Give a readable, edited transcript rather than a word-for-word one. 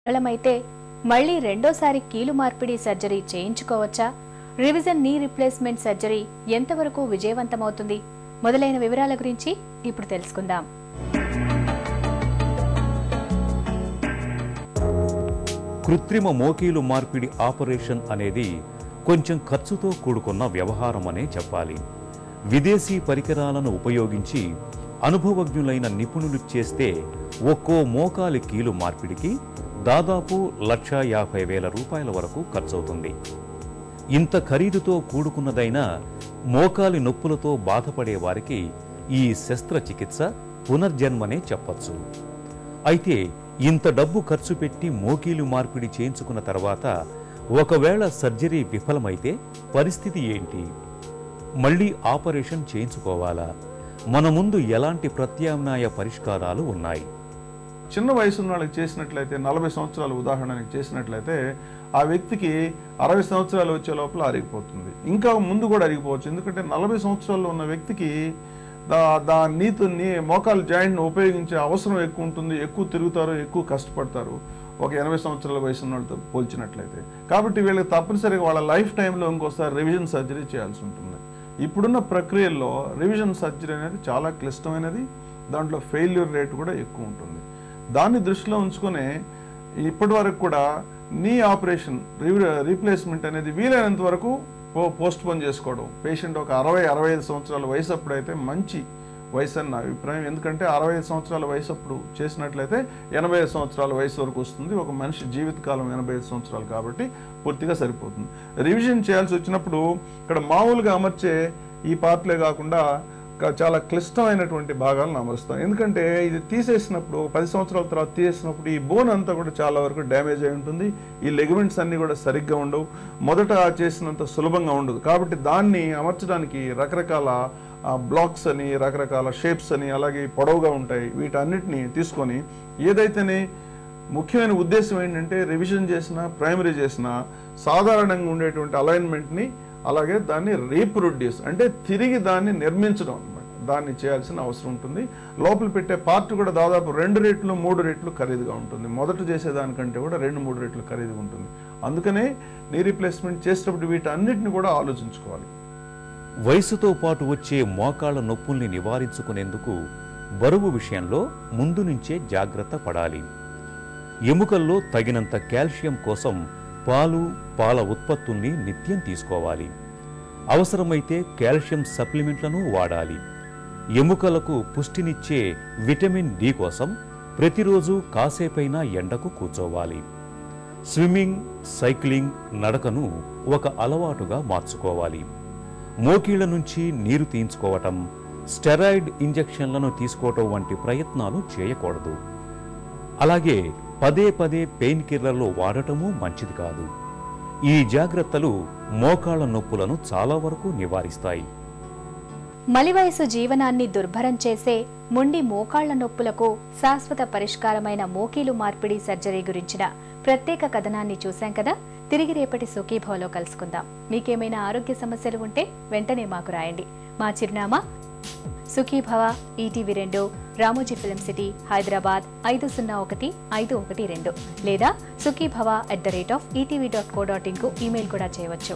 విఫలమైతే మళ్ళీ రెండోసారి కీలు మార్పిడి సర్జరీ చేయించుకోవచ్చా? రివిజన్ నీ రీప్లేస్మెంట్ సర్జరీ ఎంతవరకు విజయవంతమవుతుంది? మొదలైన వివరాల గురించి ఇప్పుడు తెలుసుకుందాం. కృత్రిమ మోకీలు మార్పిడి ఆపరేషన్ అనేది కొంచెం ఖర్చుతో కూడుకున్న వ్యవహారం అనే చెప్పాలి. విదేశీ పరికరాలను ఉపయోగించి అనుభవజ్ఞులైన నిపుణులు చేస్తే ఒక్కో మోకాలి కీలు మార్పిడికి దాదాపు 1,50,000 రూపాయల వరకు ఖర్చవుతుంది. ఇంత ఖరీదుతో కూడుకున్నదైనా మోకాలి నొప్పులతో బాధపడే వారికి ఈ శస్త్రచికిత్స పునర్జన్మనే చెప్పచ్చు. అయితే ఇంత డబ్బు ఖర్చు పెట్టి మోకీలు మార్పిడి చేయించుకున్న తర్వాత ఒకవేళ సర్జరీ విఫలమైతే పరిస్థితి ఏంటి? మళ్ళీ ఆపరేషన్ చేయించుకోవాలా? మన ముందు ఎలాంటి ప్రత్యామ్నాయ పరిష్కారాలు ఉన్నాయి? చిన్న వయసున్న వాళ్ళకి చేసినట్లయితే 40 సంవత్సరాలు ఉదాహరణకి చేసినట్లయితే ఆ వ్యక్తికి 60 సంవత్సరాలు వచ్చే లోపల అరిగిపోతుంది. ఇంకా ముందు కూడా అరిగిపోవచ్చు. ఎందుకంటే 40 సంవత్సరాల్లో ఉన్న వ్యక్తికి నీతుని మోకాలు జాయింట్ని ఉపయోగించే అవసరం ఎక్కువ ఉంటుంది, ఎక్కువ తిరుగుతారు, ఎక్కువ కష్టపడతారు ఒక 80 సంవత్సరాల వయసు ఉన్న వాళ్ళతో పోల్చినట్లయితే. కాబట్టి వీళ్ళకి తప్పనిసరిగా వాళ్ళ లైఫ్ టైంలో ఇంకోసారి రివిజన్ సర్జరీ చేయాల్సి ఉంటుంది. ఇప్పుడున్న ప్రక్రియల్లో రివిజన్ సర్జరీ అనేది చాలా క్లిష్టమైనది, దాంట్లో ఫెయిల్యూర్ రేట్ కూడా ఎక్కువ ఉంటుంది. దాన్ని దృష్టిలో ఉంచుకునే ఇప్పటి వరకు కూడా నీ ఆపరేషన్ రీప్లేస్మెంట్ అనేది వీలైనంత వరకు పోస్ట్ పోన్ చేసుకోవడం. పేషెంట్ ఒక 60-65 సంవత్సరాల వయసు అప్పుడైతే మంచి వయసు అని నా అభిప్రాయం. ఎందుకంటే 65 సంవత్సరాల వయసు అప్పుడు చేసినట్లయితే 85 సంవత్సరాల వయసు వరకు వస్తుంది. ఒక మనిషి జీవితకాలం 85 సంవత్సరాలు కాబట్టి పూర్తిగా సరిపోతుంది. రివిజన్ చేయాల్సి వచ్చినప్పుడు ఇక్కడ మామూలుగా అమర్చే ఈ పార్ట్లే కాకుండా చాలా క్లిష్టమైనటువంటి భాగాలను అమరుస్తాం. ఎందుకంటే ఇది తీసేసినప్పుడు 10 సంవత్సరాల తర్వాత తీసేసినప్పుడు ఈ బోన్ అంతా కూడా చాలా వరకు డ్యామేజ్ అయి ఉంటుంది. ఈ లెగమెంట్స్ అన్నీ కూడా సరిగ్గా ఉండవు, మొదట చేసినంత సులభంగా ఉండదు. కాబట్టి దాన్ని అమర్చడానికి రకరకాల బ్లాక్స్ అని, రకరకాల షేప్స్ అని, అలాగే పొడవుగా ఉంటాయి, వీటన్నిటిని తీసుకొని ఏదైతేనే ముఖ్యమైన ఉద్దేశం ఏంటంటే రివిజన్ చేసిన ప్రైమరీ చేసిన సాధారణంగా ఉండేటువంటి అలైన్మెంట్ని అలాగే దాన్ని రీప్రొడ్యూస్ అంటే తిరిగి దాన్ని నిర్మించడం అనమాట, దాన్ని చేయాల్సిన అవసరం ఉంటుంది. లోపల పెట్టే పార్ట్ కూడా దాదాపు 2 రెట్లు 3 రెట్లు ఖరీదుగా ఉంటుంది. మొదట చేసేదానికంటే కూడా 2-3 రెట్లు ఖరీదుగా ఉంటుంది. అందుకనే నీ రీప్లేస్మెంట్ చేసేటప్పుడు వీటన్నిటిని కూడా ఆలోచించుకోవాలి. వయసుతో పాటు వచ్చే మోకాళ్ల నొప్పుల్ని నివారించుకునేందుకు బరువు విషయంలో ముందు నుంచే జాగ్రత్త పడాలి. ఎముకల్లో తగినంత కాల్షియం కోసం పాల ఉత్పత్తుల్ని నిత్యం తీసుకోవాలి. అవసరమైతే కాల్షియం సప్లిమెంట్లను వాడాలి. ఎముకలకు పుష్టినిచ్చే విటమిన్ డి కోసం ప్రతిరోజు కాసేపైనా ఎండకు కూర్చోవాలి. స్విమ్మింగ్, సైక్లింగ్, నడకను ఒక అలవాటుగా మార్చుకోవాలి. మోకీళ్ల నుంచి నీరు తీయించుకోవటం, స్టెరాయిడ్ ఇంజెక్షన్లను తీసుకోవటం వంటి ప్రయత్నాలు చేయకూడదు. అలాగే పదే పెయిన్ కిల్లర్లు వాడటము మంచిది కాదు. ఈ జాగ్రత్తలు మోకాళ్ల నొప్పులను చాలా వరకు నివారిస్తాయి. మలివయసు జీవనాన్ని దుర్భరం చేసే మొండి మోకాళ్ల నొప్పులకు శాశ్వత పరిష్కారమైన మోకీలు మార్పిడి సర్జరీ గురించిన ప్రత్యేక కథనాన్ని చూశాం కదా. తిరిగి రేపటి సుఖీభవలో కలుసుకుందాం. మీకేమైనా ఆరోగ్య సమస్యలు ఉంటే వెంటనే మాకు రాయండి. మా చిరునామా Sukhibhava, ETV 2, Ramoji film city, Hyderabad 501512 లేదా sukhibhava@etv.co.in కు ఈమెయిల్ కూడా చేయవచ్చు.